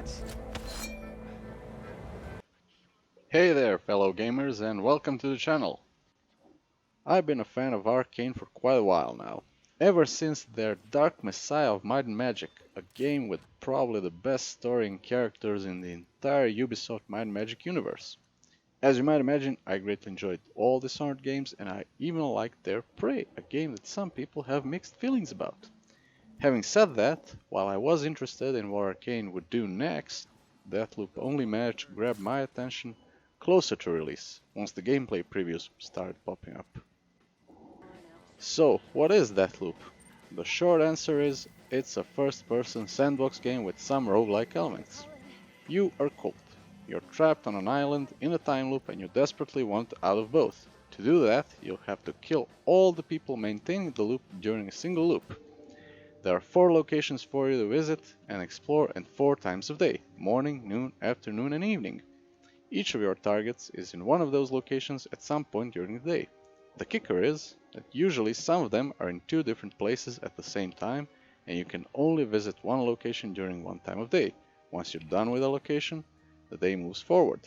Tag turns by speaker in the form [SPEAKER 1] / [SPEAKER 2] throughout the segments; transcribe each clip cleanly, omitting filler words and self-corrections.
[SPEAKER 1] Congrats.
[SPEAKER 2] Hey there, fellow gamers, and welcome to the channel. I've been a fan of Arcane for quite a while now. Ever since their Dark Messiah of Might and Magic, a game with probably the best story and characters in the entire Ubisoft Might and Magic universe. As you might imagine, I greatly enjoyed all Dishonored games, and I even liked their Prey, a game that some people have mixed feelings about. Having said that, while I was interested in what Arcane would do next, Deathloop only managed to grab my attention closer to release, once the gameplay previews started popping up. So, what is Deathloop? The short answer is, it's a first-person sandbox game with some roguelike elements. You are Colt. You're trapped on an island in a time loop and you desperately want out of both. To do that, you'll have to kill all the people maintaining the loop during a single loop. There are 4 locations for you to visit and explore and 4 times of day: morning, noon, afternoon and evening. Each of your targets is in one of those locations at some point during the day. The kicker is that usually some of them are in 2 different places at the same time, and you can only visit one location during one time of day. Once you're done with a location, the day moves forward.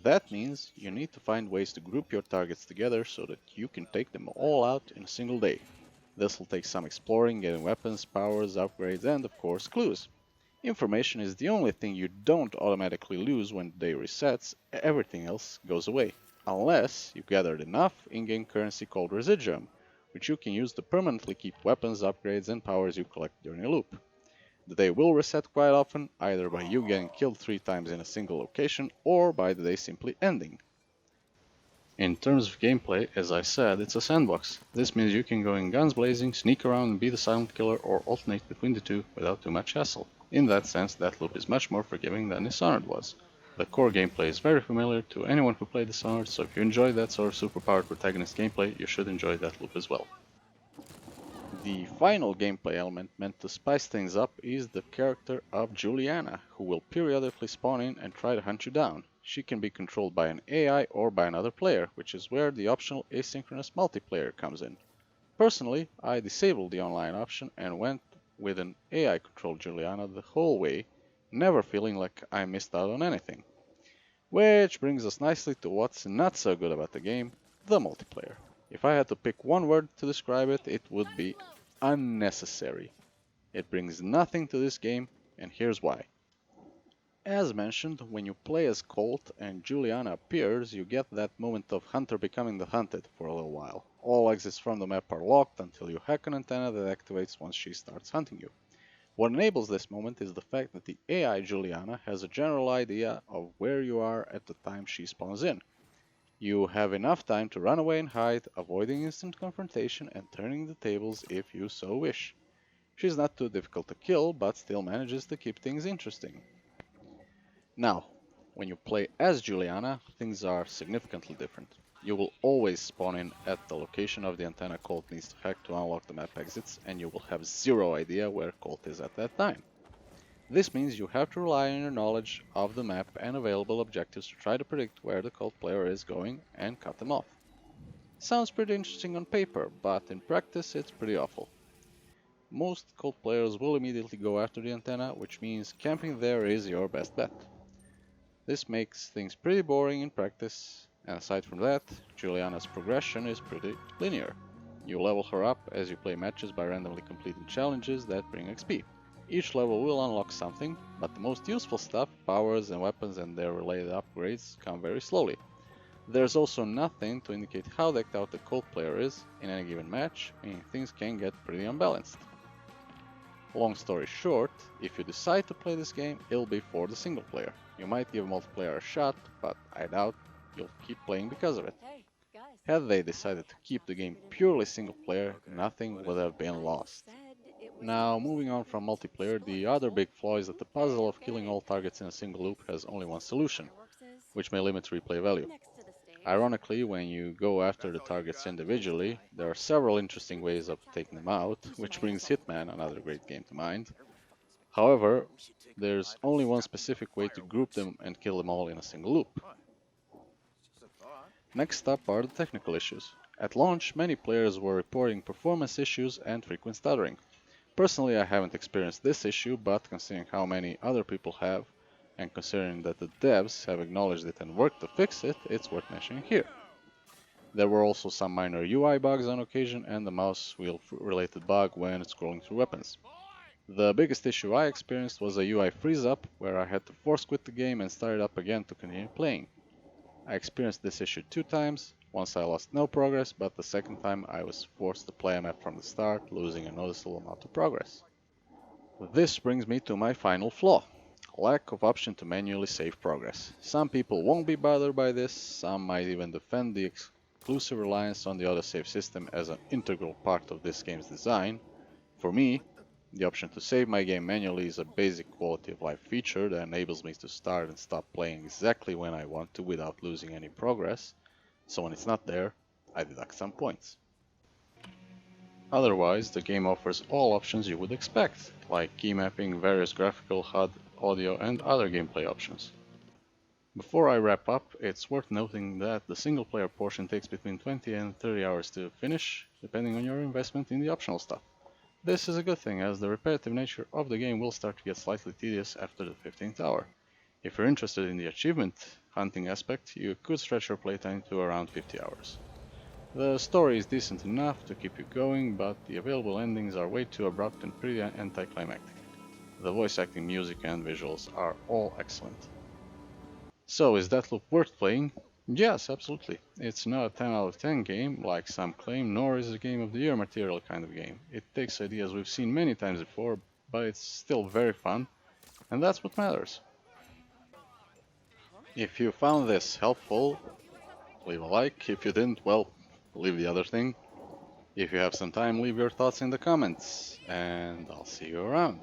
[SPEAKER 2] That means you need to find ways to group your targets together so that you can take them all out in a single day. This will take some exploring, getting weapons, powers, upgrades, and of course clues. Information is the only thing you don't automatically lose when the day resets, everything else goes away. Unless you gathered enough in-game currency called residuum, which you can use to permanently keep weapons, upgrades, and powers you collect during a loop. The day will reset quite often, either by you getting killed 3 times in a single location, or by the day simply ending. In terms of gameplay, as I said, it's a sandbox. This means you can go in guns blazing, sneak around and be the silent killer, or alternate between the two without too much hassle. In that sense, Deathloop is much more forgiving than Dishonored was. The core gameplay is very familiar to anyone who played Dishonored, so if you enjoy that sort of superpowered protagonist gameplay, you should enjoy Deathloop as well. The final gameplay element meant to spice things up is the character of Juliana, who will periodically spawn in and try to hunt you down. She can be controlled by an AI or by another player, which is where the optional asynchronous multiplayer comes in. Personally, I disabled the online option and went with an AI-controlled Juliana the whole way, never feeling like I missed out on anything. Which brings us nicely to what's not so good about the game, the multiplayer. If I had to pick one word to describe it, it would be unnecessary. It brings nothing to this game, and here's why. As mentioned, when you play as Colt and Juliana appears, you get that moment of hunter becoming the hunted for a little while. All exits from the map are locked until you hack an antenna that activates once she starts hunting you. What enables this moment is the fact that the AI Juliana has a general idea of where you are at the time she spawns in. You have enough time to run away and hide, avoiding instant confrontation and turning the tables if you so wish. She's not too difficult to kill, but still manages to keep things interesting. Now, when you play as Juliana, things are significantly different. You will always spawn in at the location of the antenna Colt needs to hack to unlock the map exits, and you will have zero idea where Colt is at that time. This means you have to rely on your knowledge of the map and available objectives to try to predict where the Colt player is going and cut them off. Sounds pretty interesting on paper, but in practice it's pretty awful. Most Colt players will immediately go after the antenna, which means camping there is your best bet. This makes things pretty boring in practice, and aside from that, Juliana's progression is pretty linear. You level her up as you play matches by randomly completing challenges that bring XP. Each level will unlock something, but the most useful stuff, powers and weapons and their related upgrades, come very slowly. There's also nothing to indicate how decked out the Colt player is in any given match, meaning things can get pretty unbalanced. Long story short, if you decide to play this game, it'll be for the single player. You might give multiplayer a shot, but I doubt you'll keep playing because of it. Had they decided to keep the game purely single player, nothing would have been lost. Now, moving on from multiplayer, the other big flaw is that the puzzle of killing all targets in a single loop has only one solution, which may limit replay value. Ironically, when you go after the targets individually, there are several interesting ways of taking them out, which brings Hitman, another great game, to mind. However, there's only one specific way to group them and kill them all in a single loop. Next up are the technical issues. At launch, many players were reporting performance issues and frequent stuttering. Personally, I haven't experienced this issue, but considering how many other people have, and considering that the devs have acknowledged it and worked to fix it, it's worth mentioning here. There were also some minor UI bugs on occasion and a mouse wheel related bug when scrolling through weapons. The biggest issue I experienced was a UI freeze up where I had to force quit the game and start it up again to continue playing. I experienced this issue 2 times. Once I lost no progress, but the second time I was forced to play a map from the start, losing a noticeable amount of progress. This brings me to my final flaw. Lack of option to manually save progress. Some people won't be bothered by this, some might even defend the exclusive reliance on the autosave system as an integral part of this game's design. For me, the option to save my game manually is a basic quality of life feature that enables me to start and stop playing exactly when I want to without losing any progress, so when it's not there, I deduct some points. Otherwise, the game offers all options you would expect, like key mapping, various graphical, HUD, audio, and other gameplay options. Before I wrap up, it's worth noting that the single player portion takes between 20 and 30 hours to finish, depending on your investment in the optional stuff. This is a good thing, as the repetitive nature of the game will start to get slightly tedious after the 15th hour. If you're interested in the achievement hunting aspect, you could stretch your playtime to around 50 hours. The story is decent enough to keep you going, but the available endings are way too abrupt and pretty anticlimactic. The voice acting, music, and visuals are all excellent. So, is Deathloop worth playing? Yes, absolutely. It's not a 10 out of 10 game, like some claim, nor is it a Game of the Year material kind of game. It takes ideas we've seen many times before, but it's still very fun, and that's what matters. If you found this helpful, leave a like. If you didn't, well, leave the other thing. If you have some time, leave your thoughts in the comments, and I'll see you around.